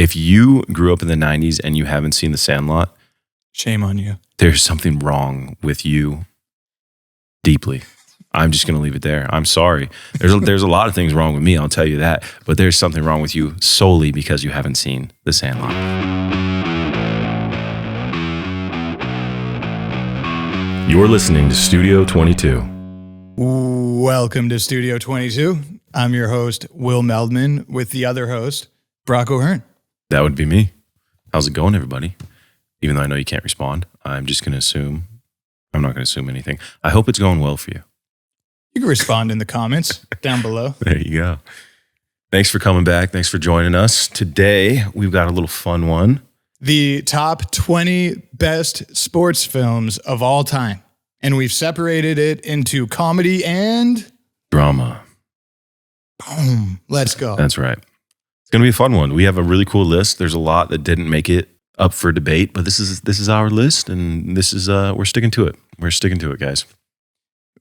If you grew up in the 90s and you haven't seen The Sandlot, shame on you. There's something wrong with you deeply. I'm just going to leave it there. I'm sorry. There's a lot of things wrong with me, I'll tell you that. But there's something wrong with you solely because you haven't seen The Sandlot. You're listening to Studio 22. Welcome to Studio 22. I'm your host, Will Meldman, with the other host, Brock O'Hearn. That would be me. How's it going, everybody? Even though I know you can't respond, I'm just going to assume. I'm not going to assume anything. I hope it's going well for you. You can respond in the comments down below. There you go. Thanks for coming back. Thanks for joining us. Today, we've got a little fun one. The top 20 best sports films of all time. And we've separated it into comedy and drama. Boom. Let's go. That's right. It's going to be a fun one. We have a really cool list. There's a lot that didn't make it up for debate, but this is our list, and this is we're sticking to it. We're sticking to it, guys.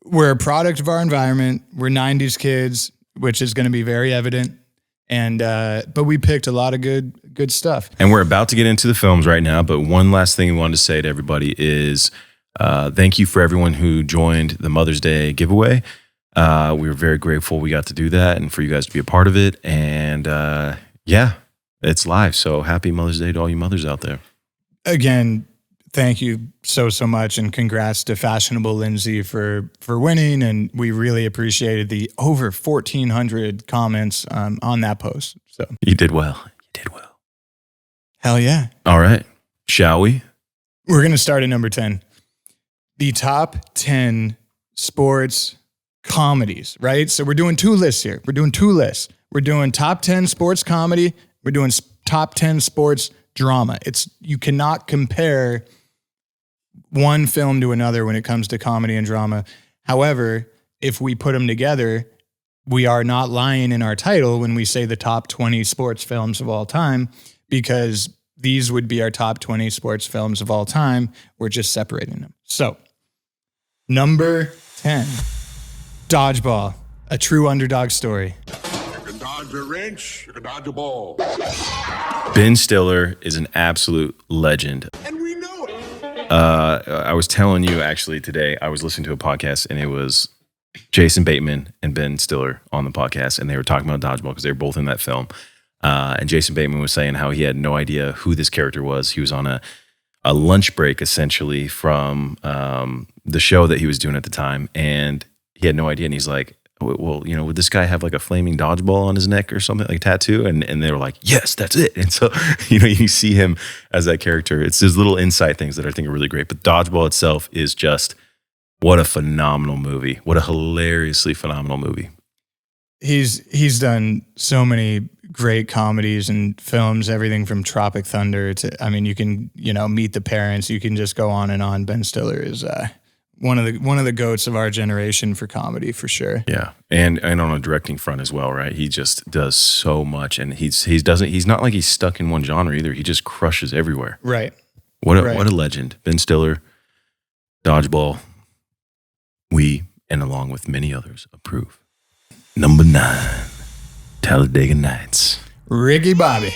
We're a product of our environment. We're 90s kids, which is going to be very evident. And but we picked a lot of good stuff. And we're about to get into the films right now, but one last thing we wanted to say to everybody is thank you for everyone who joined the Mother's Day giveaway. We were very grateful we got to do that and for you guys to be a part of it. And yeah, it's live. So happy Mother's Day to all you mothers out there. Again, thank you so much, and congrats to Fashionable Lindsay for winning. And we really appreciated the over 1,400 comments on that post. So you did well. You did well. Hell yeah. All right. Shall we? We're going to start at number 10. The top 10 sports comedies, right? So we're doing two lists here. We're doing top 10 sports comedy. We're doing top 10 sports drama. You cannot compare one film to another when it comes to comedy and drama. However, if we put them together, we are not lying in our title when we say the top 20 sports films of all time, because these would be our top 20 sports films of all time. We're just separating them. So, number 10, Dodgeball, a true underdog story. You can dodge a wrench, you can dodge a ball. Ben Stiller is an absolute legend. And we know it. I was telling you actually today, I was listening to a podcast and it was Jason Bateman and Ben Stiller on the podcast, and they were talking about Dodgeball because they were both in that film. And Jason Bateman was saying how he had no idea who this character was. He was on a lunch break essentially from the show that he was doing at the time, and he had no idea. And he's like, well, you know, would this guy have like a flaming dodgeball on his neck or something, like a tattoo? And they were like, yes, that's it. And so, you know, you see him as that character. It's those little insight things that I think are really great. But Dodgeball itself is just, what a phenomenal movie. What a hilariously phenomenal movie. He's done so many great comedies and films, everything from Tropic Thunder to, I mean, you can, you know, Meet the Parents. You can just go on and on. Ben Stiller is one of the goats of our generation for comedy, for sure. Yeah, and on a directing front as well, right? He just does so much, and he's not like he's stuck in one genre either. He just crushes everywhere. Right. What a legend, Ben Stiller. Dodgeball. We, and along with many others, approve. Number 9, Talladega Nights. Ricky Bobby.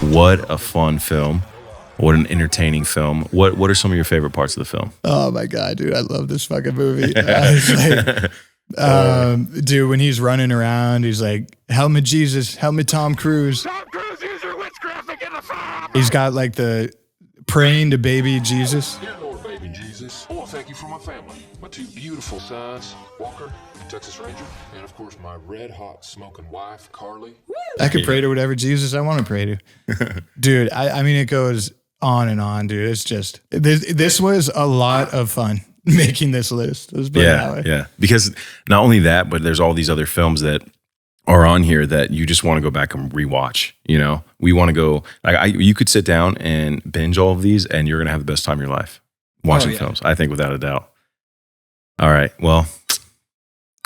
What a fun film. What an entertaining film. What are some of your favorite parts of the film? Oh my God, dude, I love this fucking movie. Dude, when he's running around, he's like, help me Jesus, help me Tom Cruise. Tom Cruise, use your witchcraft to get the fire. He's got like the praying to baby Jesus. Dear Lord, baby Jesus, I want to thank you for my family. My 2 beautiful sons, Walker, Texas Ranger, and of course my red-hot smoking wife, Carly. I could pray to whatever Jesus I want to pray to. Dude, I mean, it goes on and on, dude. It's just, this was a lot of fun making this list. Yeah. Because not only that, but there's all these other films that are on here that you just want to go back and rewatch. You know, we want to go, you could sit down and binge all of these and you're going to have the best time of your life watching films, I think, without a doubt. All right. Well,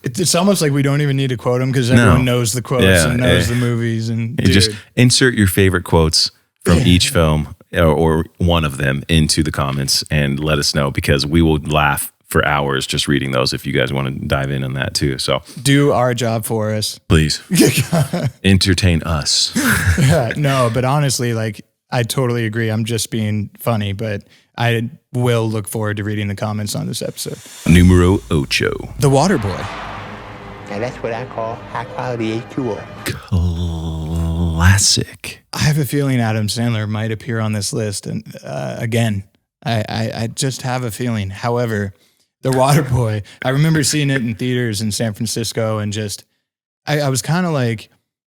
it's almost like we don't even need to quote them because everyone knows the quotes and knows the movies. And just insert your favorite quotes from each film or one of them into the comments and let us know, because we will laugh for hours just reading those if you guys want to dive in on that too. So Do our job for us. please entertain us. Yeah, no, but honestly, like, I totally agree. I'm just being funny, but I will look forward to reading the comments on this episode. Numero ocho. The Waterboy. Now that's what I call high quality H2O. Classic. I have a feeling Adam Sandler might appear on this list. And again, I just have a feeling. However, The Waterboy, I remember seeing it in theaters in San Francisco and just, I was kind of like,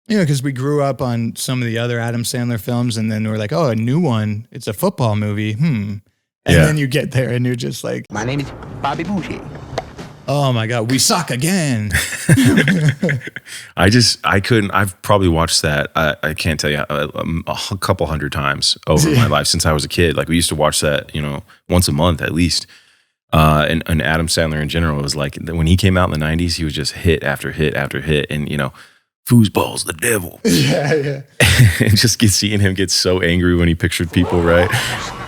because we grew up on some of the other Adam Sandler films and then we're like, oh, a new one. It's a football movie. And then you get there and you're just like, My name is Bobby Boucher. oh my God, we suck again. I couldn't, I've probably watched that, I can't tell you, a couple hundred times over my life since I was a kid. Like we used to watch that, once a month at least. And Adam Sandler in general was like, when he came out in the 90s, he was just hit after hit after hit. And, foosball's the devil. Yeah. And just seeing him get so angry when he pictured people, right?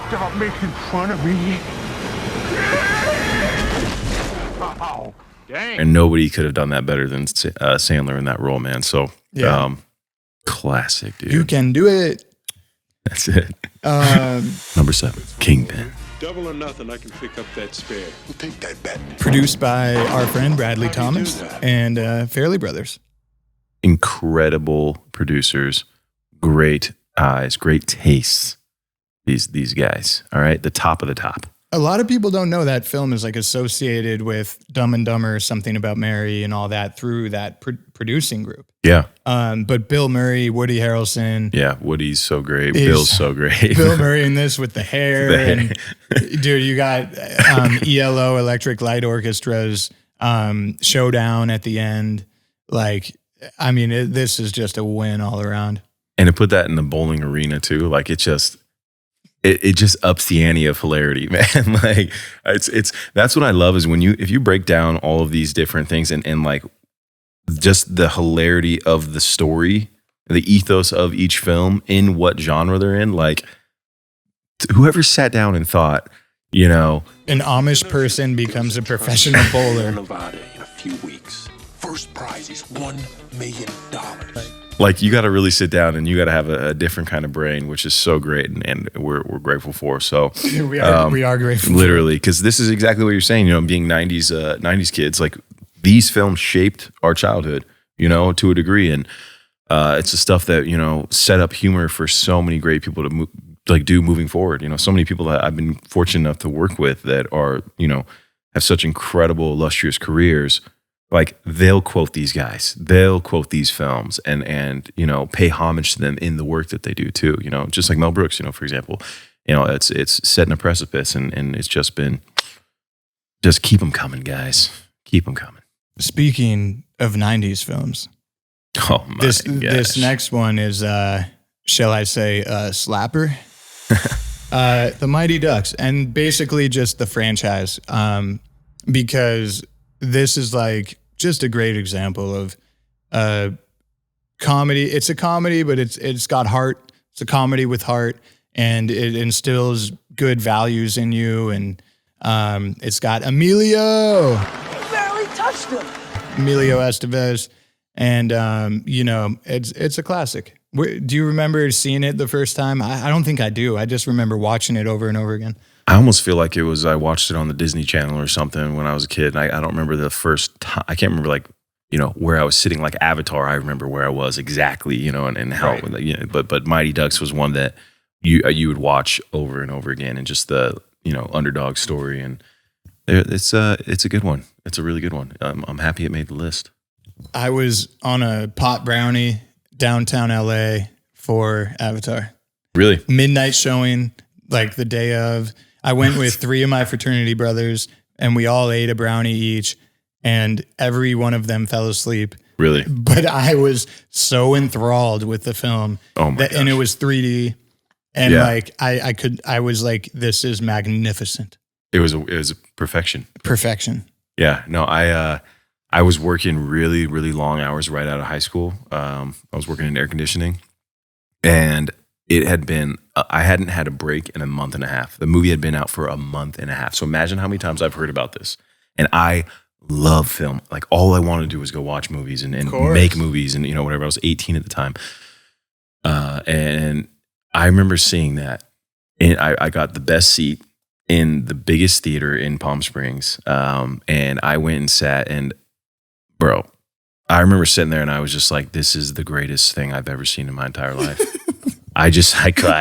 Stop making fun of me. Oh, dang. And nobody could have done that better than Sandler in that role, man. So, Yeah. Classic, dude. You can do it. That's it. Number 7, Kingpin. Double or nothing, I can pick up that spare. We'll take that bet. Produced by our friend Bradley How do you do Thomas that? and Fairley Brothers. Incredible producers, great eyes, great tastes. These guys, all right, the top of the top. A lot of people don't know that film is like associated with Dumb and Dumber, Something About Mary, and all that through that producing group. Yeah, But Bill Murray, Woody Harrelson, yeah. Woody's so great. Is- Bill's so great. Bill Murray in this with the hair, The hair. and dude, you got ELO Electric Light Orchestra's showdown at the end. Like, I mean, this is just a win all around. And to put that in the bowling arena too, like it just ups the ante of hilarity, man. Like it's that's what I love is if you break down all of these different things and like just the hilarity of the story, the ethos of each film in what genre they're in, like whoever sat down and thought, An Amish person becomes a professional bowler. Nevada in a few weeks. First prize is $1 million. like you got to really sit down and you got to have a different kind of brain, which is so great and we're grateful for. So we are grateful. literally, because this is exactly what you're saying. Being '90s kids, like these films shaped our childhood, to a degree, and it's the stuff that set up humor for so many great people to do moving forward. So many people that I've been fortunate enough to work with that are have such incredible, illustrious careers. Like they'll quote these guys, they'll quote these films, and pay homage to them in the work that they do too. Just like Mel Brooks, for example, it's setting a precipice, and it's just been, just keep them coming, guys, keep them coming. Speaking of 90s films, Oh my this gosh. next one is, shall I say, Slapper? The Mighty Ducks, and basically just the franchise, because this is like just a great example of comedy. It's a comedy, but it's got heart. It's a comedy with heart, and it instills good values in you. And it's got Emilio Estevez, and it's a classic. Do you remember seeing it the first time? I don't think I do. I just remember watching it over and over again. I almost feel like I watched it on the Disney Channel or something when I was a kid. And I don't remember the first time. I can't remember where I was sitting. Like Avatar, I remember where I was exactly, and how. Right. But Mighty Ducks was one that you would watch over and over again, and just the underdog story, and it's a good one. It's a really good one. I'm happy it made the list. I was on a pot brownie downtown LA for Avatar. Really? Midnight showing, like the day of. I went with 3 of my fraternity brothers, and we all ate a brownie each, and every one of them fell asleep. Really? But I was so enthralled with the film. Oh my gosh. And it was 3D. And Yeah. like I was like, this is magnificent. It was a perfection. Perfection. Yeah. No, I was working really, really long hours right out of high school. I was working in air conditioning, and it had been, I hadn't had a break in a month and a half. The movie had been out for a month and a half. So imagine how many times I've heard about this. And I love film. Like all I wanted to do was go watch movies and make movies and, whatever. I was 18 at the time. And I remember seeing that. And I got the best seat in the biggest theater in Palm Springs. And I went and sat and, bro, I remember sitting there and I was just like, this is the greatest thing I've ever seen in my entire life. I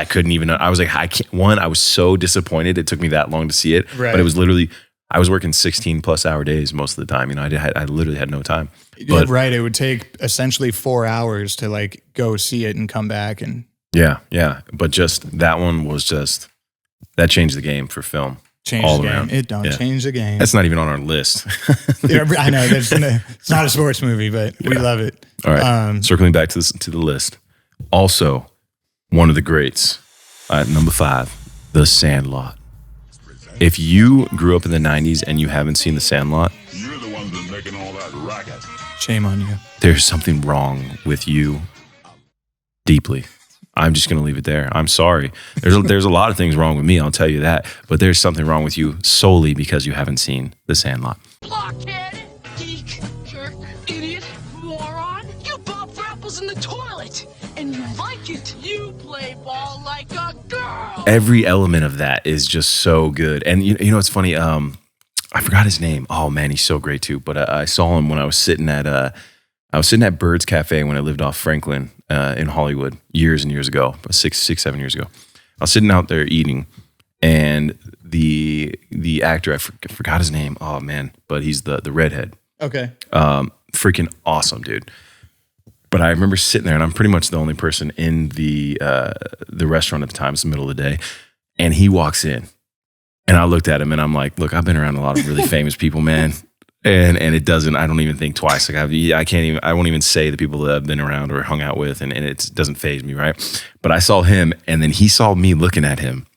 couldn't even, I was like, I was so disappointed. It took me that long to see it, right. But it was literally, I was working 16 plus hour days most of the time. I literally had no time. But, right. It would take essentially 4 hours to like go see it and come back. And yeah. But just that one was just, that changed the game for film. Change the game. It don't change the game. That's not even on our list. I know. It's not a sports movie, but we love it. All right. Circling back to the list. Also, one of the greats, number 5, The Sandlot. If you grew up in the 90s and you haven't seen The Sandlot, you're the one that's making all that racket. Shame on you. There's something wrong with you deeply. I'm just going to leave it there. I'm sorry. There's a lot of things wrong with me, I'll tell you that. But there's something wrong with you solely because you haven't seen The Sandlot. Blockhead, geek, jerk, idiot, moron. You bob for apples in the toilet. And you like it. You play ball like a girl. Every element of that is just so good. And you know it's funny, I forgot his name. Oh man, he's so great too. But I saw him when I was sitting at Bird's Cafe when I lived off Franklin in Hollywood years and years ago, 7 years ago. I was sitting out there eating, and the actor, I forgot his name. Oh man, but he's the redhead. Okay. Freaking awesome, dude. But I remember sitting there, and I'm pretty much the only person in the restaurant at the time. It's the middle of the day, and he walks in, and I looked at him, and I'm like, "Look, I've been around a lot of really famous people, man." And it doesn't, I don't even think twice. Like I won't even say the people that I've been around or hung out with, and it doesn't faze me, right? But I saw him, and then he saw me looking at him,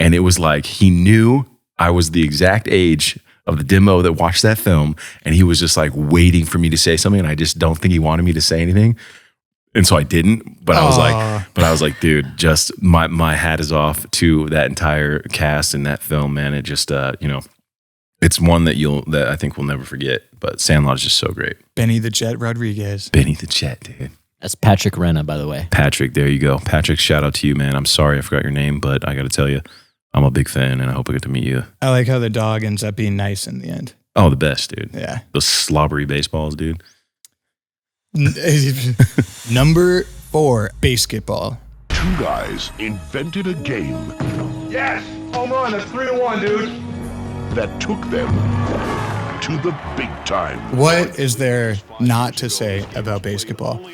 and it was like he knew I was the exact age of the demo that watched that film, and he was just like waiting for me to say something, and I just don't think he wanted me to say anything. And so I didn't, but I was like, dude, just my hat is off to that entire cast in that film, man. It just, it's one that I think we'll never forget. But Sandlot is just so great. Benny the Jet Rodriguez. Benny the Jet, dude. That's Patrick Renna, by the way. Patrick, there you go. Patrick, shout out to you, man. I'm sorry I forgot your name, but I got to tell you, I'm a big fan, and I hope I get to meet you. I like how the dog ends up being nice in the end. Oh, the best, dude. Yeah. Those slobbery baseballs, dude. Number 4, basketball. 2 guys invented a game. Yes! Home run, that's 3-1, dude. That took them to the big time. What is there not to say about basketball?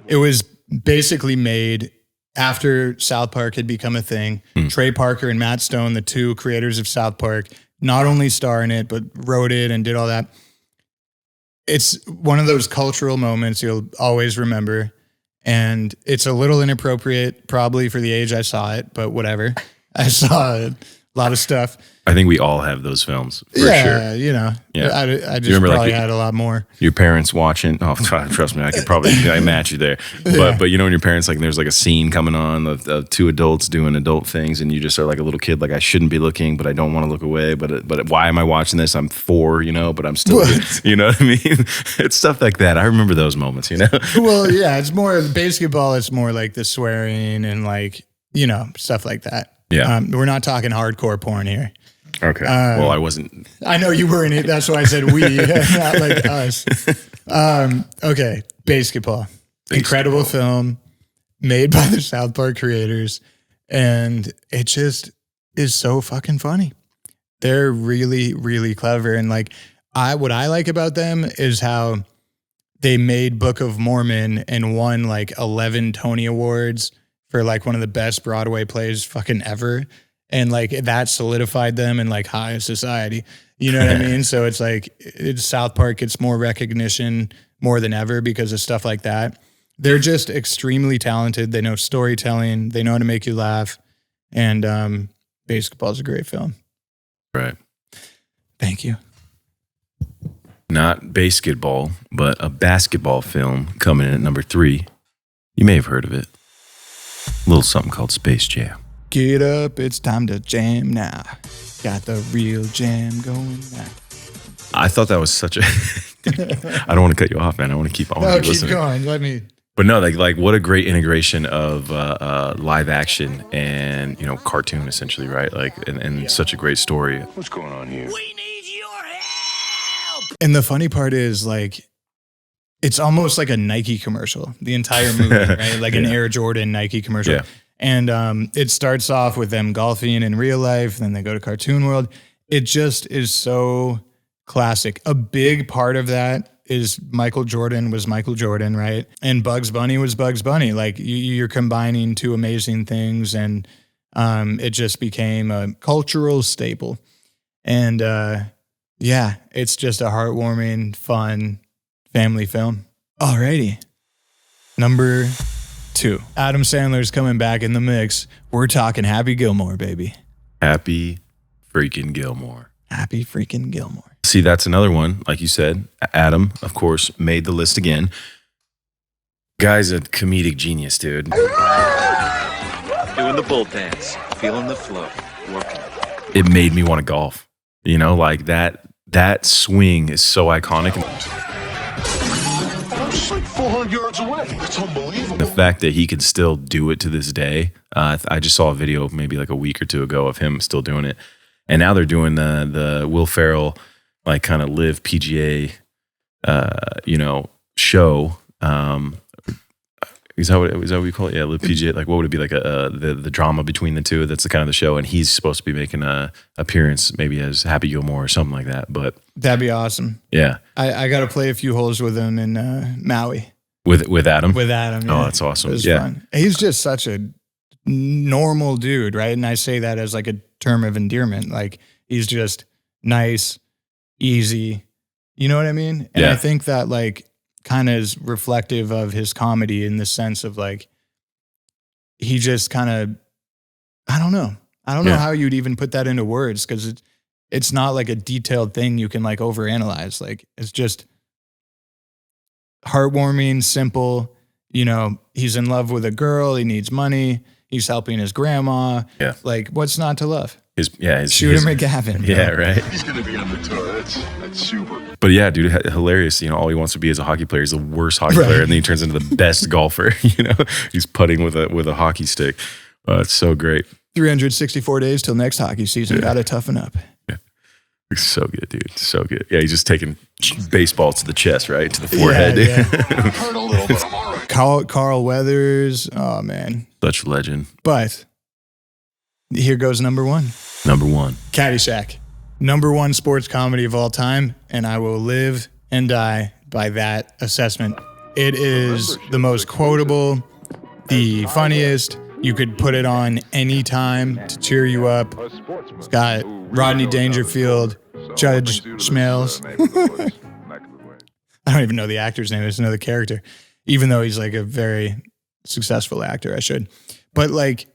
It was basically made after South Park had become a thing. Trey Parker and Matt Stone, the 2 creators of South Park, not only star in it, but wrote it and did all that. It's one of those cultural moments you'll always remember. And it's a little inappropriate, probably for the age I saw it, but whatever. I saw a lot of stuff. I think we all have those films, for sure. Yeah. I just probably had a lot more. Your parents watching, trust me, I could probably match you there. But when your parents, like, there's like a scene coming on of 2 adults doing adult things, and you just are like a little kid, like, I shouldn't be looking, but I don't want to look away. But why am I watching this? I'm 4, but I'm still, you know what I mean? It's stuff like that. I remember those moments, Well, yeah, it's more basketball. It's more like the swearing and like, stuff like that. Yeah. We're not talking hardcore porn here. Okay. Well, I wasn't. I know you weren't. That's why I said we, not like us. Okay. Basketball. Incredible film made by the South Park creators. And it just is so fucking funny. They're really, really clever. And like, what I like about them is how they made Book of Mormon and won like 11 Tony Awards for like one of the best Broadway plays fucking ever. And like that solidified them in like high society. You know what I mean? So it's like South Park gets more recognition more than ever because of stuff like that. They're just extremely talented. They know storytelling. They know how to make you laugh. And basketball is a great film. Right. Thank you. Not basketball, but a basketball film coming in at number 3. You may have heard of it. little something called Space Jam. Get up, it's time to jam now. Got the real jam going now. I thought that was such a. I don't want to cut you off, man. I want to keep on. No, keep listening. going. Let me. But no, like what a great integration of live action and cartoon essentially, right? Like and such a great story. What's going on here? We need your help! And the funny part is, like, it's almost like a Nike commercial, the entire movie, right? Like an Air Jordan Nike commercial. Yeah. And it starts off with them golfing in real life, then they go to Cartoon World. It just is so classic. A big part of that is Michael Jordan was Michael Jordan, right? And Bugs Bunny was Bugs Bunny. Like you're combining two amazing things, and it just became a cultural staple. And yeah, it's just a heartwarming, fun family film. Alrighty. Number 2. Adam Sandler's coming back in the mix. We're talking Happy Gilmore, baby. Happy freaking Gilmore. Happy freaking Gilmore. See, that's another one. Like you said, Adam, of course, made the list again. Guy's a comedic genius, dude. Doing the bull dance, feeling the flow, working. It made me want to golf. Like that swing is so iconic. I'm just like 400 yards away. It's unbelievable. The fact that he could still do it to this day. I just saw a video maybe like a week or two ago of him still doing it. And now they're doing the Will Ferrell, like kind of live PGA, show. Is that what we call it? Yeah, live PGA. Like, what would it be like? The drama between the two. That's the kind of the show, and he's supposed to be making a appearance, maybe as Happy Gilmore or something like that. But that'd be awesome. Yeah, I got to play a few holes with him in Maui. With Adam. With Adam. Yeah. Oh, that's awesome. It was fun. He's just such a normal dude, right? And I say that as like a term of endearment. Like he's just nice, easy. You know what I mean? And I think that like kind of is reflective of his comedy in the sense of like, he just kind of, I don't know how you'd even put that into words, because it's not like a detailed thing you can like overanalyze. Like it's just heartwarming, simple. He's in love with a girl. He needs money. He's helping his grandma. Yeah. Like, what's not to love? Shooter McGavin. Yeah, right. He's going to be on the tour. That's super. But yeah, dude, hilarious. All he wants to be is a hockey player. He's the worst hockey player, and then he turns into the best golfer. He's putting with a hockey stick. It's so great. 364 days till next hockey season. Got to toughen up. Yeah. It's so good, dude. So good. Yeah, he's just taking baseballs to the chest, right? To the forehead. Yeah. Hurt a little, but I'm all right. Carl Weathers. Oh, man. Such a legend. But here goes number 1. Number 1. Caddyshack. Number 1 sports comedy of all time, and I will live and die by that assessment. It is the most quotable, the funniest. You could put it on any time to cheer you up. It's got Rodney Dangerfield, Judge Schmelz. I don't even know the actor's name. I just know the character, even though he's like a very successful actor. I should. But like,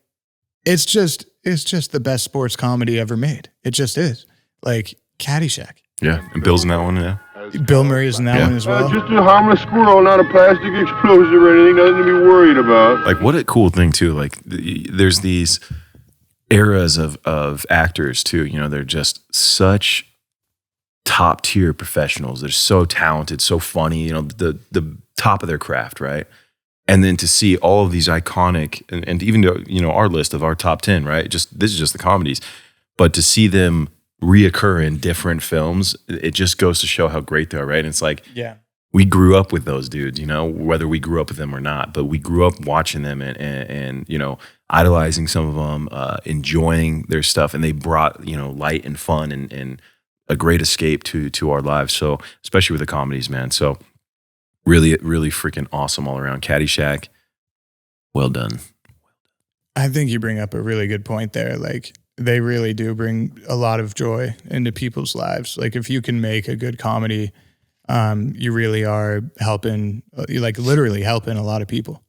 it's just the best sports comedy ever made. It just is. Like Caddyshack. Yeah, and Bill's in that one, yeah. Bill Murray is in that one as well. Just a harmless squirrel, not a plastic explosive or anything. Nothing to be worried about. Like, what a cool thing too. Like, there's these eras of actors too. They're just such top tier professionals. They're so talented, so funny. The top of their craft, right? And then to see all of these iconic, and even our list of our top 10, right? This is just the comedies, but to see them reoccur in different films, it just goes to show how great they are, right? And it's like, we grew up with those dudes, whether we grew up with them or not, but we grew up watching them and idolizing some of them, enjoying their stuff, and they brought light and fun and a great escape to our lives. So especially with the comedies, man. So really, really freaking awesome all around. Caddyshack, well done. I think you bring up a really good point there. Like, they really do bring a lot of joy into people's lives. Like, if you can make a good comedy, you really are helping, like literally helping a lot of people.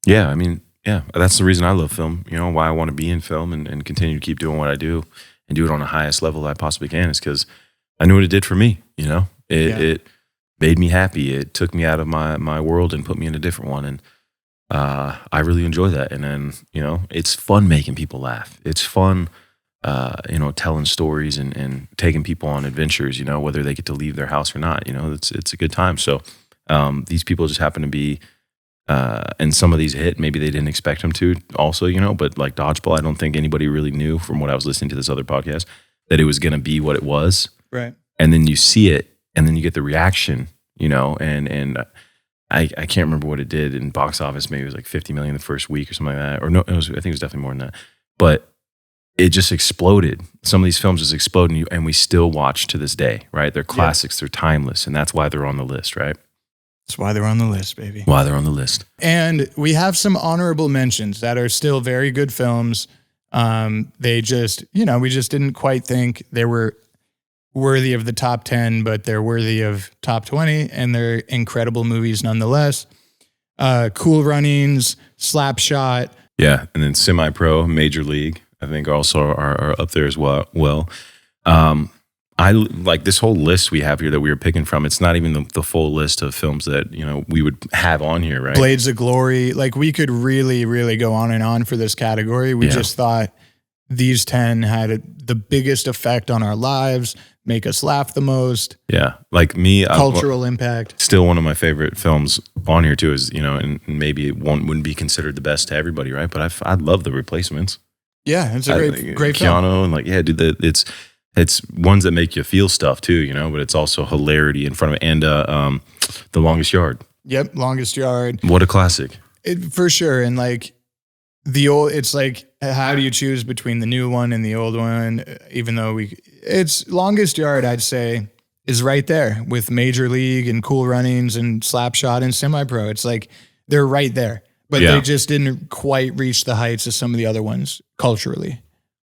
Yeah, I mean, yeah, that's the reason I love film. Why I want to be in film and continue to keep doing what I do and do it on the highest level I possibly can is because I knew what it did for me. It made me happy. It took me out of my world and put me in a different one. And I really enjoy that. And then, it's fun making people laugh. It's fun, telling stories and taking people on adventures, whether they get to leave their house or not, it's a good time. So these people just happen to be, and some of these hit, maybe they didn't expect them to also, but like Dodgeball, I don't think anybody really knew from what I was listening to this other podcast that it was going to be what it was. Right. And then you see it and then you get the reaction, and I can't remember what it did in box office. Maybe it was like 50 million the first week or something like that. Or no, I think it was definitely more than that. But it just exploded. Some of these films just exploded, and we still watch to this day, right? They're classics. They're timeless, and that's why they're on the list, right? That's why they're on the list, baby. Why they're on the list. And we have some honorable mentions that are still very good films. They just, we just didn't quite think they were worthy of the top 10, but they're worthy of top 20, and they're incredible movies nonetheless. Cool Runnings, Slapshot. Yeah, and then Semi-Pro, Major League, I think also are up there as well. I like this whole list we have here that we were picking from. It's not even the full list of films that, we would have on here, right? Blades of Glory. Like, we could really, really go on and on for this category. We just thought these 10 had the biggest effect on our lives, make us laugh the most. Yeah. Like me. Cultural impact. Still one of my favorite films on here too is, and maybe it wouldn't be considered the best to everybody, right? But I love The Replacements. Yeah, it's a great film. Keanu and dude, it's ones that make you feel stuff too, but it's also hilarity in front of it. And The Longest Yard. Yep, Longest Yard. What a classic. For sure. And like the old, it's like, how do you choose between the new one and the old one? Even though it's Longest Yard, I'd say, is right there with Major League and Cool Runnings and Slapshot and Semi-Pro. It's like they're right there, but they just didn't quite reach the heights of some of the other ones culturally.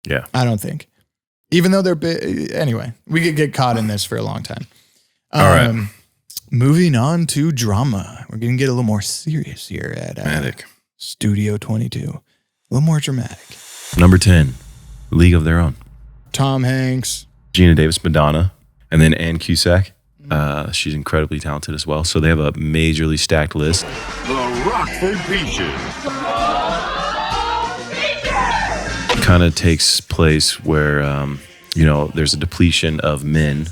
Yeah. I don't think. Even though they're big. Anyway, we could get caught in this for a long time. All right. Moving on to drama. We're going to get a little more serious here at Studio 22. A little more dramatic. Number 10, League of Their Own. Tom Hanks. Gina Davis, Madonna. And then Ann Cusack. She's incredibly talented as well. So they have a majorly stacked list. The Rockford Peaches. Kind of takes place where, there's a depletion of men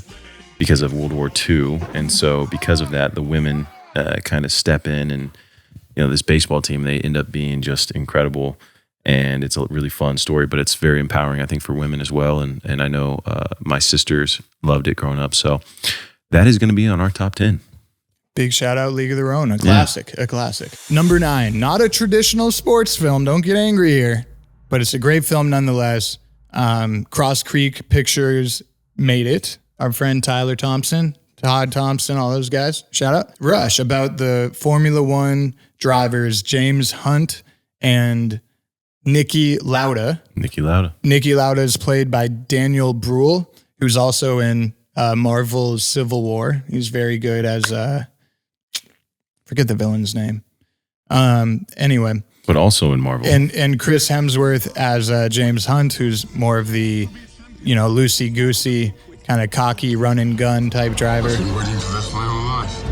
because of World War II. And so because of that, the women kind of step in and, this baseball team, they end up being just incredible. And it's a really fun story, but it's very empowering, I think, for women as well. And I know my sisters loved it growing up. So that is going to be on our top 10. Big shout out, League of Their Own. A classic. Number 9, not a traditional sports film. Don't get angry here, but it's a great film nonetheless. Cross Creek Pictures made it. Our friend Tyler Thompson, Todd Thompson, all those guys. Shout out. Rush, about the Formula One drivers, James Hunt and Niki Lauda. Niki Lauda is played by Daniel Bruhl, who's also in Marvel's Civil War. He's very good as, forget the villain's name. Anyway. But also in Marvel. And Chris Hemsworth as James Hunt, who's more of the, loosey-goosey, kind of cocky run-and-gun type driver.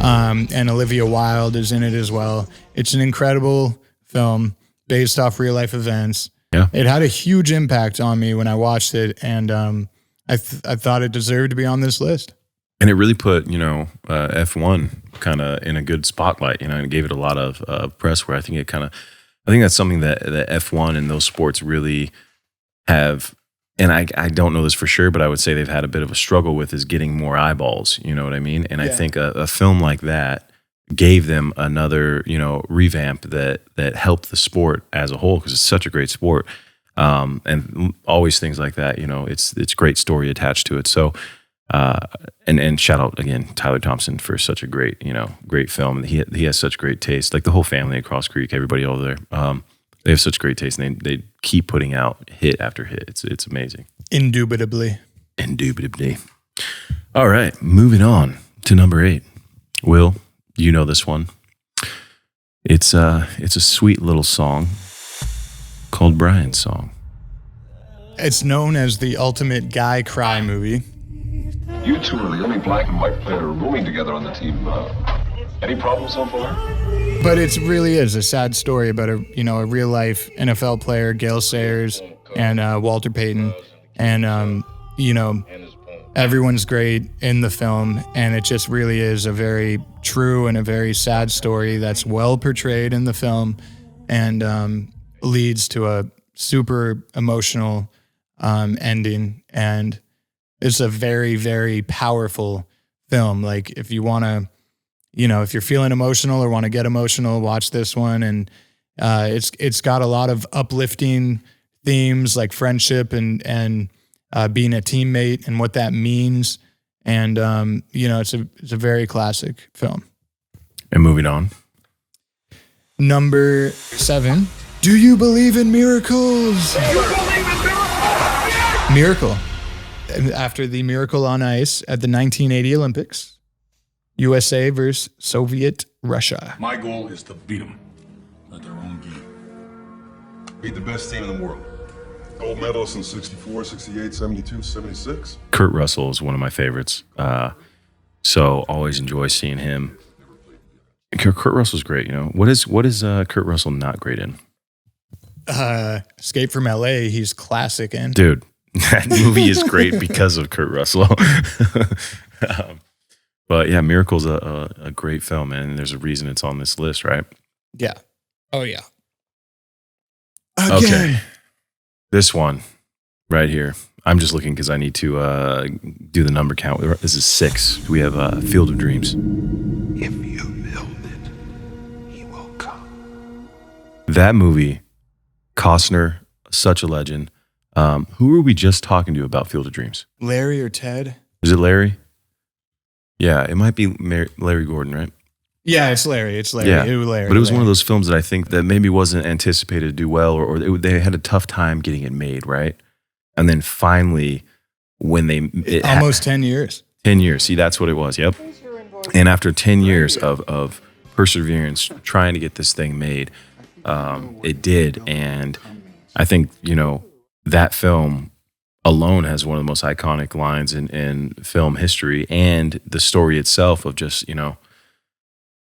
And Olivia Wilde is in it as well. It's an incredible film based off real-life events. Yeah. It had a huge impact on me when I watched it, and I thought it deserved to be on this list. And it really put, F1 kind of in a good spotlight, and gave it a lot of press where I think that's something that F1 and those sports really have, and I don't know this for sure, but I would say they've had a bit of a struggle with is getting more eyeballs, you know what I mean? And I think a film like that gave them another, revamp that helped the sport as a whole, because it's such a great sport. And always things like that, it's great story attached to it. So, and shout out again, Tyler Thompson for such a great, great film. He has such great taste, like the whole family at Cross Creek, everybody over there. They have such great taste, and they keep putting out hit after hit. It's amazing. Indubitably. All right, moving on to number 8. Will, you know this one. It's a sweet little song called Brian's Song. It's known as the ultimate guy cry movie. You two are the only black and white player rooming together on the team. Any problems so far? But it really is a sad story about a real life NFL player, Gale Sayers, and Walter Payton, and everyone's great in the film, and it just really is a very true and a very sad story that's well portrayed in the film, and leads to a super emotional ending, and it's a very, very powerful film. Like if you want to, if you're feeling emotional or want to get emotional, watch this one. And it's got a lot of uplifting themes like friendship and being a teammate and what that means. And it's a very classic film. And moving on. Number 7. Do you believe in miracles? Miracle. After the Miracle on Ice at the 1980 Olympics, USA versus Soviet Russia. My goal is to beat them at their own game. Beat the best team in the world. Gold medals in 64, 68, 72, 76. Kurt Russell is one of my favorites. So always enjoy seeing him. Kurt Russell's great, What is Kurt Russell not great in? Escape from LA, he's classic in. Dude, that movie is great because of Kurt Russell. But yeah, Miracle's a great film, man. And there's a reason it's on this list, right? Yeah. Oh, yeah. Again. Okay. This one right here. I'm just looking because I need to do the number count. This is 6. We have Field of Dreams. If you build it, he will come. That movie, Costner, such a legend. Who were we just talking to about Field of Dreams? Larry or Ted? Is it Larry? Yeah, it might be Larry Gordon, right? Yeah, it's Larry. It's Larry. Yeah, Larry. But it was one of those films that I think that maybe wasn't anticipated to do well, or they had a tough time getting it made, right? And then finally, when almost 10 years. 10 years. See, that's what it was. Yep. And after 10 years of perseverance, trying to get this thing made, it did. And I think, that film alone has one of the most iconic lines in film history, and the story itself of just,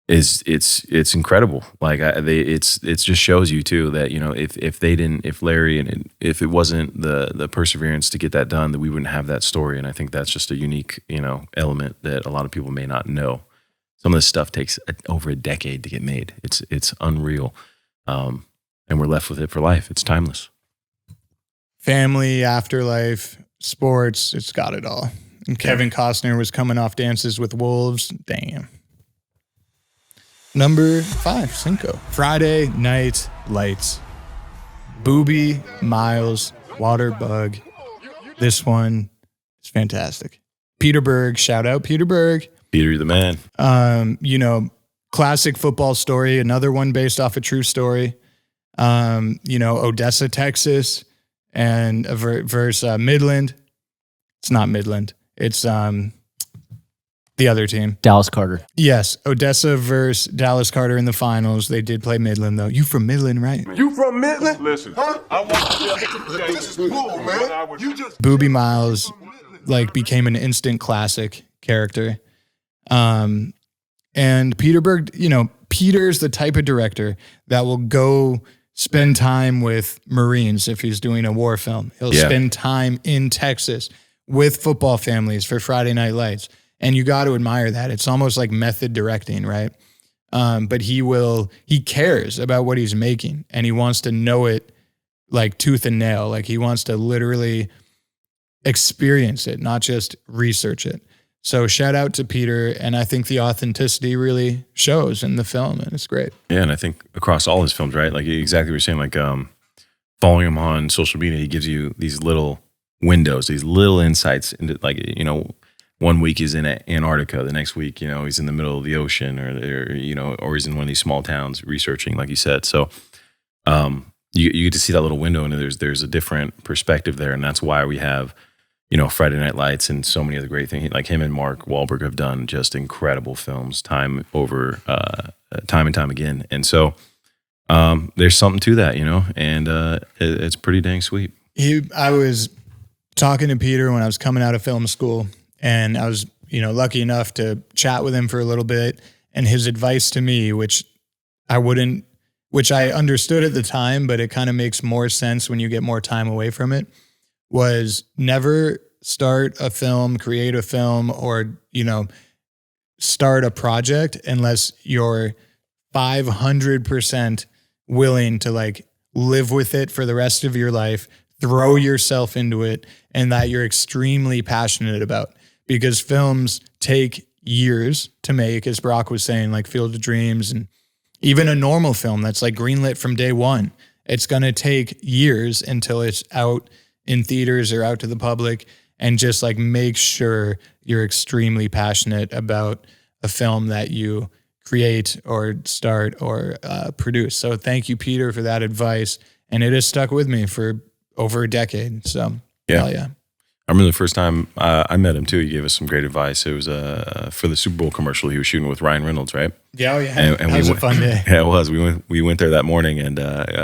it's incredible. Like it just shows you too that, if Larry and if it wasn't the perseverance to get that done, that we wouldn't have that story. And I think that's just a unique, element that a lot of people may not know. Some of this stuff takes over a decade to get made. It's unreal. And we're left with it for life. It's timeless. Family, afterlife, sports, it's got it all. And Kevin Costner was coming off Dances with Wolves. Damn. Number 5, Cinco. Friday Night Lights. Booby, Miles, Waterbug. This one is fantastic. Peter Berg, shout out Peter Berg. Peter, the man. Classic football story. Another one based off a true story. Odessa, Texas. And versus Midland. It's not Midland. It's the other team. Dallas Carter. Yes. Odessa versus Dallas Carter in the finals. They did play Midland, though. You from Midland, right? You from Midland? Listen, huh? I want to this is cool, man. You just Booby Miles became an instant classic character. And Peter Berg, Peter's the type of director that will go spend time with Marines if he's doing a war film. He'll spend time in Texas with football families for Friday Night Lights. And you got to admire that. It's almost like method directing, right? But he cares about what he's making, and he wants to know it like tooth and nail. Like he wants to literally experience it, not just research it. So shout out to Peter, and I think the authenticity really shows in the film, and it's great. Yeah, and I think across all his films, right? Like exactly what you're saying, like following him on social media, he gives you these little windows, these little insights into one week he's in Antarctica, the next week, he's in the middle of the ocean or he's in one of these small towns researching, like you said. So you get to see that little window, and there's a different perspective there, and that's why we have Friday Night Lights and so many other great things. Like him and Mark Wahlberg have done just incredible films time and time again. And so there's something to that, and it's pretty dang sweet. I was talking to Peter when I was coming out of film school, and I was, lucky enough to chat with him for a little bit. And his advice to me, which I wouldn't, which I understood at the time, but it kind of makes more sense when you get more time away from it, was never start a film, create a film, or, start a project unless you're 500% willing to like live with it for the rest of your life, throw yourself into it, and that you're extremely passionate about. Because films take years to make, as Brock was saying, like Field of Dreams, and even a normal film that's like greenlit from day one. It's going to take years until it's out in theaters or out to the public, and just like make sure you're extremely passionate about a film that you create or start or produce. So thank you, Peter, for that advice. And it has stuck with me for over a decade. So hell yeah. I remember the first time I met him too. He gave us some great advice. It was for the Super Bowl commercial he was shooting with Ryan Reynolds, right? Yeah, oh yeah. And that was a fun day. Yeah, it was. We went there that morning and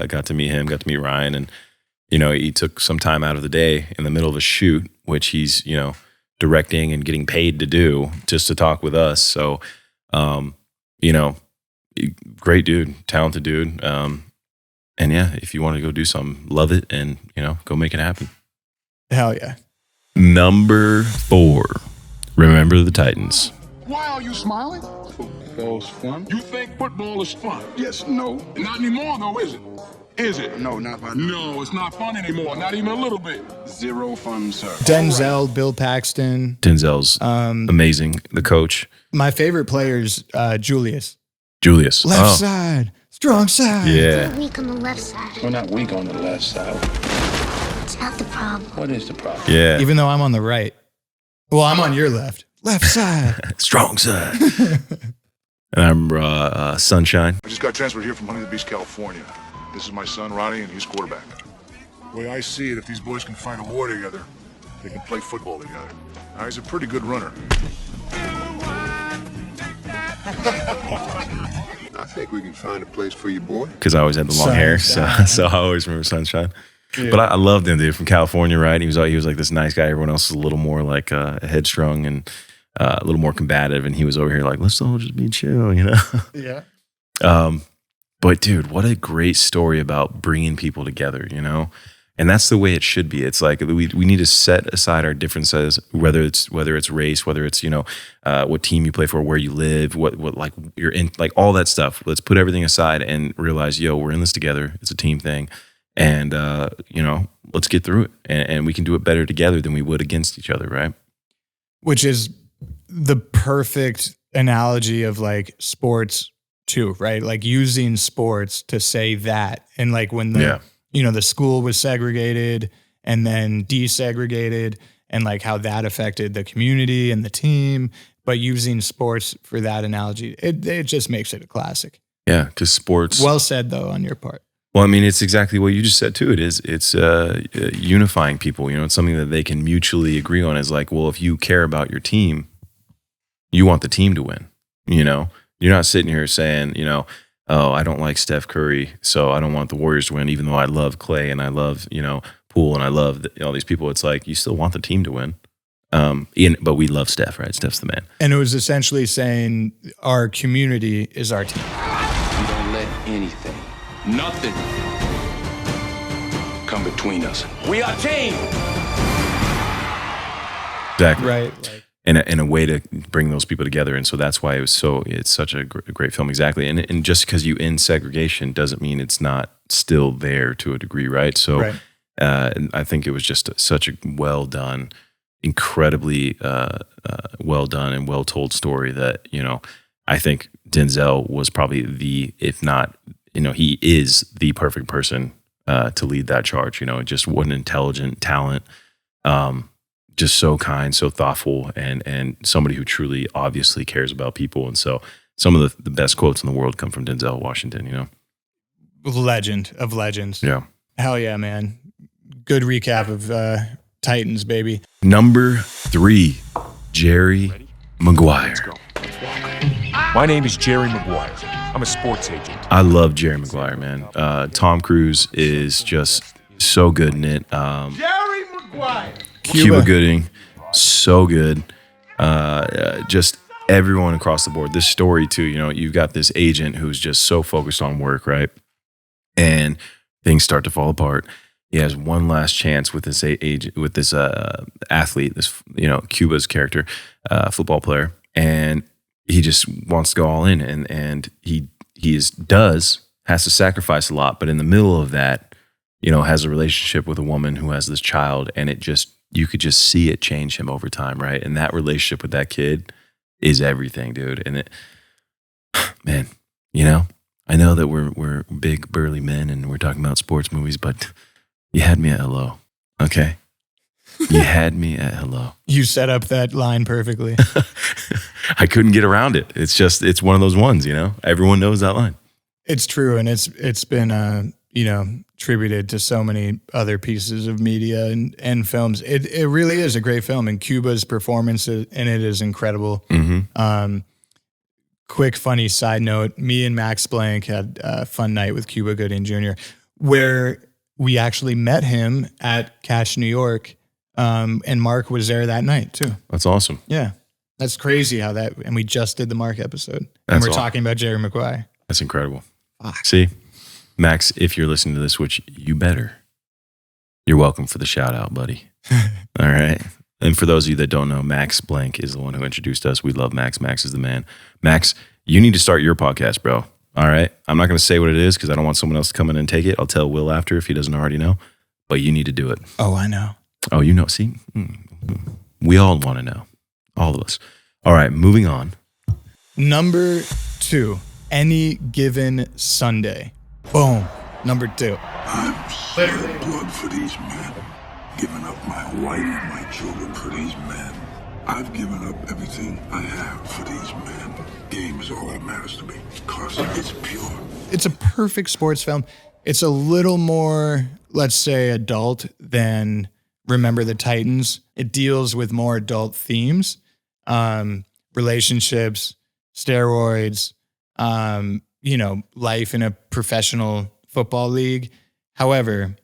got to meet him, got to meet Ryan, and he took some time out of the day in the middle of a shoot, which he's directing and getting paid to do, just to talk with us. So, great dude, talented dude. And yeah, if you want to go do something, love it, and go make it happen. Hell yeah. Number 4, remember the Titans. Why are you smiling? Football's fun. You think football is fun? Yes, no. Not anymore, though, is it? Is it? No, not fun. No, it's not fun anymore. Not even a little bit. Zero fun, sir. Denzel, Bill Paxton. Denzel's amazing. The coach. My favorite player is Julius. Julius. Side, strong side. Yeah. We're weak on the left side. We're not weak on the left side. It's not the problem. What is the problem? Yeah. Even though I'm on the right. Well, I'm on your left. Left side. Strong side. And I remember Sunshine. I just got transferred here from Huntington Beach, California. This is my son, Ronnie, and he's quarterback. The way I see it, if these boys can find a war together, they can play football together. Now, he's a pretty good runner. I think we can find a place for you, boy. Because I always had the long hair, so I always remember Sunshine. Yeah. But I loved him, dude, from California, right? He was like this nice guy. Everyone else was a little more like headstrong and a little more combative, and he was over here like, let's all just be chill, Yeah. But dude, what a great story about bringing people together, And that's the way it should be. It's like we need to set aside our differences, whether it's race, whether it's what team you play for, where you live, what like you're in, like all that stuff. Let's put everything aside and realize, we're in this together. It's a team thing, and let's get through it, and we can do it better together than we would against each other, right? Which is the perfect analogy of like sports too, right? Like using sports to say that, and like when the the school was segregated and then desegregated, and like how that affected the community and the team, but using sports for that analogy, it just makes it a classic. Yeah, because sports. Well said, though, on your part. Well, I mean, it's exactly what you just said too. It's unifying people. It's something that they can mutually agree on. Is like, well, if you care about your team, you want the team to win. You're not sitting here saying, oh, I don't like Steph Curry, so I don't want the Warriors to win, even though I love Clay and I love, Poole and I love all these people. It's like, you still want the team to win. But we love Steph, right? Steph's the man. And it was essentially saying our community is our team. We don't let anything, nothing, come between us. We are team. Exactly. Right. And a way to bring those people together. And so that's why it's such a great film. Exactly. And just because you end segregation doesn't mean it's not still there to a degree, right? So right. I think it was just such a well done, incredibly well done and well told story that, I think Denzel was probably if not, he is the perfect person to lead that charge. Just what an intelligent talent, just so kind, so thoughtful, and somebody who truly obviously cares about people. And so some of the best quotes in the world come from Denzel Washington, Legend of legends. Yeah. Hell yeah, man. Good recap of Titans, baby. Number 3, Jerry Maguire. Let's go. My name is Jerry Maguire. I'm a sports agent. I love Jerry Maguire, man. Tom Cruise is just so good in it. Jerry Maguire. Cuba Gooding, so good. Just everyone across the board. This story too, you know, you've got this agent who's just so focused on work, right? And things start to fall apart. He has one last chance with this agent, with this athlete, this, you know, Cuba's character, football player, and he just wants to go all in, and he has to sacrifice a lot, but in the middle of that, you know, has a relationship with a woman who has this child, and you could just see it change him over time, right? And that relationship with that kid is everything, dude. And it, man, you know, I know that we're big burly men and we're talking about sports movies, but you had me at hello, okay? You had me at hello. You set up that line perfectly. I couldn't get around it. It's one of those ones, you know? Everyone knows that line. It's true, and it's been you know, attributed to so many other pieces of media and films. It really is a great film, and Cuba's performance in it is incredible. Mm-hmm. Quick funny side note: me and Max Blank had a fun night with Cuba Gooding Jr., where we actually met him at Catch New York, and Mark was there that night too. That's awesome. Yeah, that's crazy how that. And we just did the Mark episode, and we're talking about Jerry Maguire. That's incredible. See, Max, if you're listening to this, which you better, you're welcome for the shout out, buddy. All right. And for those of you that don't know, Max Blank is the one who introduced us. We love Max. Max is the man. Max, you need to start your podcast, bro. All right. I'm not going to say what it is because I don't want someone else to come in and take it. I'll tell Will after if he doesn't already know, but you need to do it. Oh, I know. Oh, you know. See, we all want to know. All of us. All right. Moving on. Number 2. Any Given Sunday. Boom. Number 2. I've shed blood for these men. Given up my wife, my children for these men. I've given up everything I have for these men. Game is all that matters to me because it's pure. It's a perfect sports film. It's a little more, let's say, adult than Remember the Titans. It deals with more adult themes, relationships, steroids, you know, life in a professional football league. However,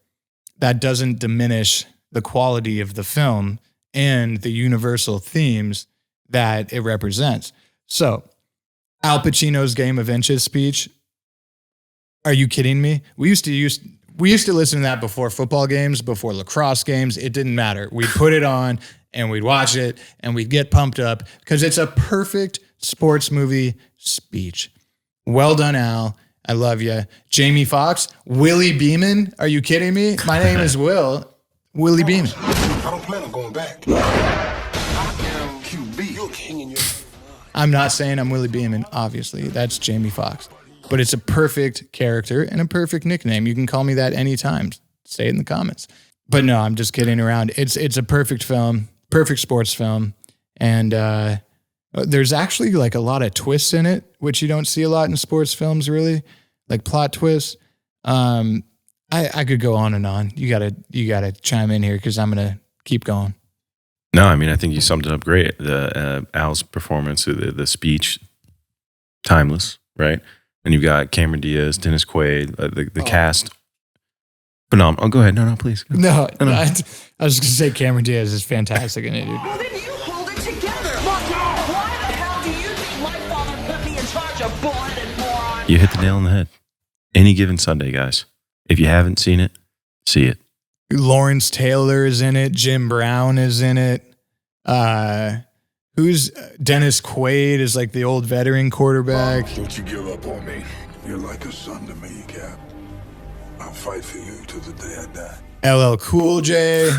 that doesn't diminish the quality of the film and the universal themes that it represents. So, Al Pacino's Game of Inches speech. Are you kidding me? We used to listen to that before football games, before lacrosse games. It didn't matter. We'd put it on and we'd watch it and we'd get pumped up because it's a perfect sports movie speech. Well done, Al. I love you. Jamie Foxx, Willie Beeman. Are you kidding me? My name is Willie Beeman. I don't plan on going back. I am QB. You're king in your... I'm not saying I'm Willie Beeman, obviously. That's Jamie Foxx. But it's a perfect character and a perfect nickname. You can call me that anytime. Say it in the comments. But no, I'm just kidding around. It's a perfect film, perfect sports film. And there's actually like a lot of twists in it, which you don't see a lot in sports films, really. Like plot twists. I could go on and on. You gotta chime in here because I'm gonna keep going. No, I mean, I think you summed it up great. The Al's performance, the speech, timeless, right? And you've got Cameron Diaz, Dennis Quaid, the cast, phenomenal. Oh, go ahead. No, please. No. I was just going to say Cameron Diaz is fantastic in it, dude. Well, then you hold it together. Why the hell do you think my father put me in charge of blood and moron? You hit the nail on the head. Any Given Sunday, guys. If you haven't seen it, see it. Lawrence Taylor is in it. Jim Brown is in it. Who's Dennis Quaid is like the old veteran quarterback. Don't you give up on me. You're like a son to me, Cap. I'll fight for you till the day I die. LL Cool J.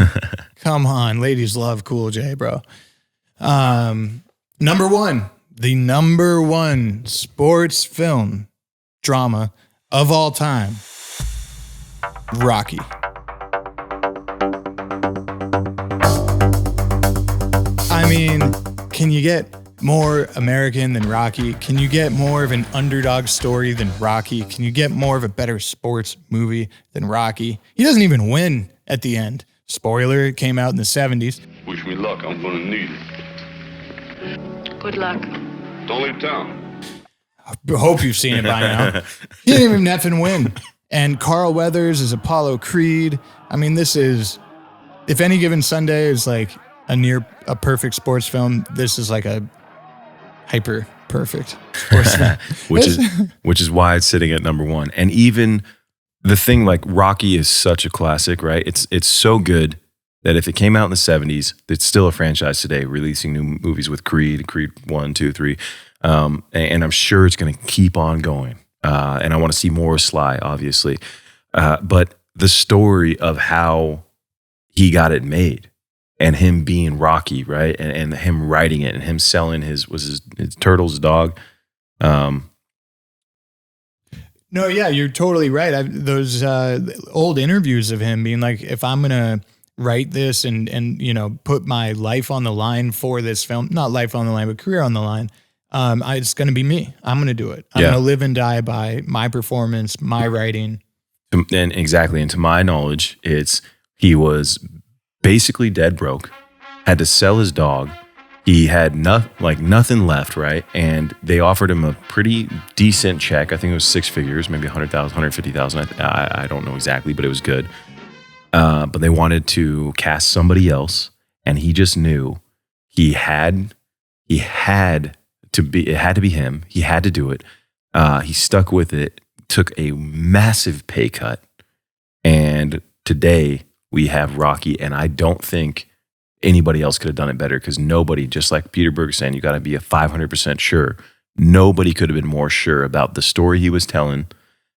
Come on. Ladies love Cool J, bro. Number 1. The number 1 sports film drama of all time. Rocky. I mean, can you get more American than Rocky? Can you get more of an underdog story than Rocky? Can you get more of a better sports movie than Rocky? He doesn't even win at the end. Spoiler, it came out in the 70s. Wish me luck. I'm gonna need it. Good luck. Don't leave town. I hope you've seen it by now. He didn't even effing win. And Carl Weathers is Apollo Creed. I mean, this is, if Any Given Sunday is like a perfect sports film, this is like a hyper perfect. which is why it's sitting at number 1. And even the thing, like, Rocky is such a classic, right? It's so good that if it came out in the 70s, it's still a franchise today, releasing new movies with Creed 1, 2, 3. And I'm sure it's going to keep on going. And I want to see more Sly, obviously. But the story of how he got it made and him being Rocky, right? And him writing it and him selling his Turtles dog. No, yeah, you're totally right. Those old interviews of him being like, if I'm going to write this and you know, put my life on the line for this film, not life on the line, but career on the line, it's going to be me. I'm going to do it. I'm going to live and die by my performance, my writing. And exactly. And to my knowledge, he was basically dead broke, had to sell his dog. He had nothing left, right? And they offered him a pretty decent check. I think it was 6 figures, maybe 100,000, 150,000. I don't know exactly, but it was good. But they wanted to cast somebody else, and he just knew it had to be him. He had to do it. He stuck with it, took a massive pay cut, and today we have Rocky, and I don't think anybody else could have done it better, because nobody, just like Peter Berg saying, you got to be 500% sure. Nobody could have been more sure about the story he was telling,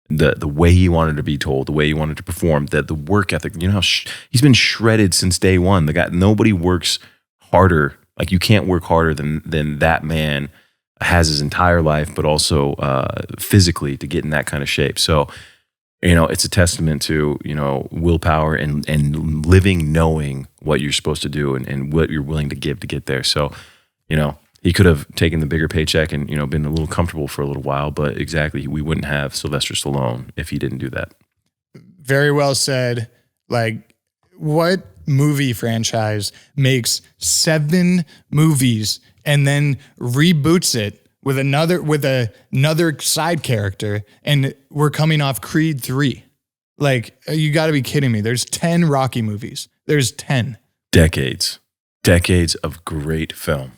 the way he wanted to be told, the way he wanted to perform, the work ethic. You know, he's been shredded since day one. The guy, nobody works harder. Like, you can't work harder than that man has his entire life, but also physically, to get in that kind of shape. So, you know, it's a testament to, you know, willpower and living, knowing what you're supposed to do and what you're willing to give to get there. So, you know, he could have taken the bigger paycheck and, you know, been a little comfortable for a little while, but exactly, we wouldn't have Sylvester Stallone if he didn't do that. Very well said. Like, what movie franchise makes 7 movies and then reboots it with another side character, and we're coming off Creed 3? Like, you got to be kidding me. There's 10 Rocky movies. There's 10. Decades of great film.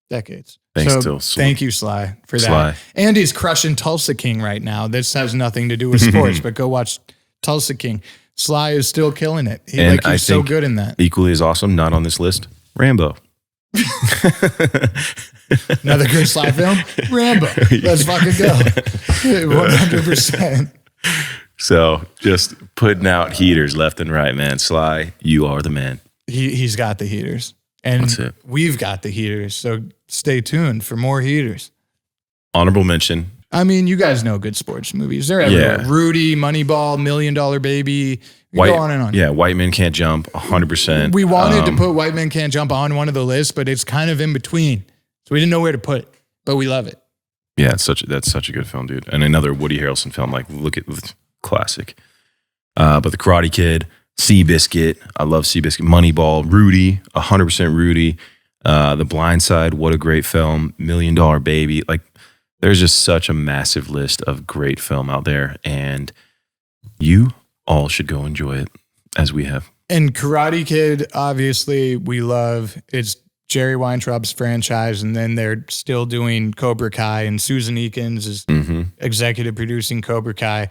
Decades. Thanks so thank you, Sly, for that. And he's crushing Tulsa King right now. This has nothing to do with sports, but go watch Tulsa King. Sly is still killing it. He's so good in that. Equally as awesome, not on this list, Rambo. Another good Sly film? Rambo. Let's fucking go. 100%. So just putting out heaters left and right, man. Sly, you are the man. He's got the heaters. And we've got the heaters. So stay tuned for more heaters. Honorable mention. I mean, you guys know good sports movies. They're everywhere. Yeah. Rudy, Moneyball, $1 Million Baby. Go on and on. Yeah, White Men Can't Jump, 100%. We wanted to put White Men Can't Jump on one of the lists, but it's kind of in between. So we didn't know where to put it, but we love it. Yeah, that's such a good film, dude. And another Woody Harrelson film, like, look at classic. But The Karate Kid, Seabiscuit, I love Seabiscuit, Moneyball, Rudy, 100% Rudy, The Blind Side, what a great film, $1 Million Baby. Like, there's just such a massive list of great film out there, and you all should go enjoy it as we have. And Karate Kid, obviously, we love. It's Jerry Weintraub's franchise, and then they're still doing Cobra Kai, and Susan Eakins is executive producing Cobra Kai.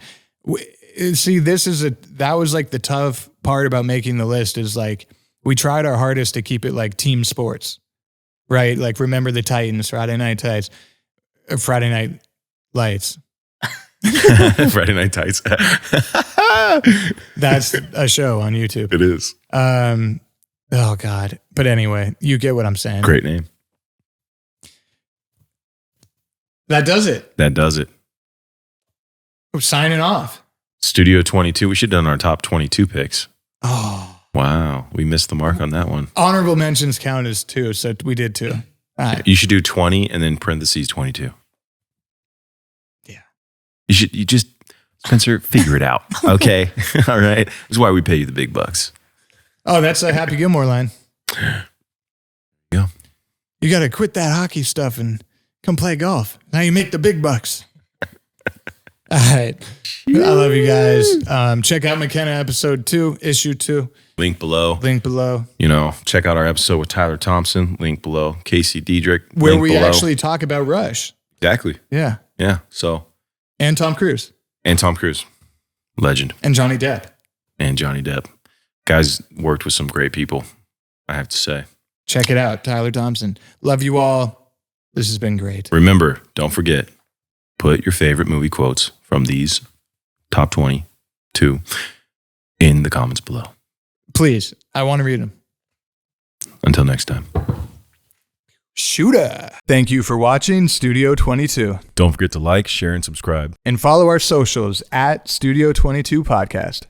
See, that was like the tough part about making the list, is like, we tried our hardest to keep it like team sports, right? Like, Remember the Titans, Friday Night Lights. Friday Night Tights. That's a show on YouTube. It is. Oh God. But anyway, you get what I'm saying. Great name. That does it. We're signing off. Studio 22. We should have done our top 22 picks. Oh. Wow. We missed the mark on that one. Honorable mentions count as 2, so we did 2. All right. You should do 20 and then parentheses 22. Yeah. You just, Spencer, figure it out. Okay. All right. This is why we pay you the big bucks. Oh, that's a Happy Gilmore line. Yeah. You got to quit that hockey stuff and come play golf. Now you make the big bucks. All right. I love you guys. Check out McKenna episode 2, issue 2. Link below. You know, check out our episode with Tyler Thompson. Link below. Casey Diedrich. Where we below. actually talk about Rush. Exactly. Yeah. Yeah. So. And Tom Cruise. Legend. And Johnny Depp. Guys worked with some great people, I have to say. Check it out. Tyler Thompson. Love you all. This has been great. Remember, don't forget, put your favorite movie quotes from these top 22 in the comments below. Please. I want to read them. Until next time. Shooter. Thank you for watching Studio 22. Don't forget to like, share, and subscribe. And follow our socials at Studio 22 Podcast.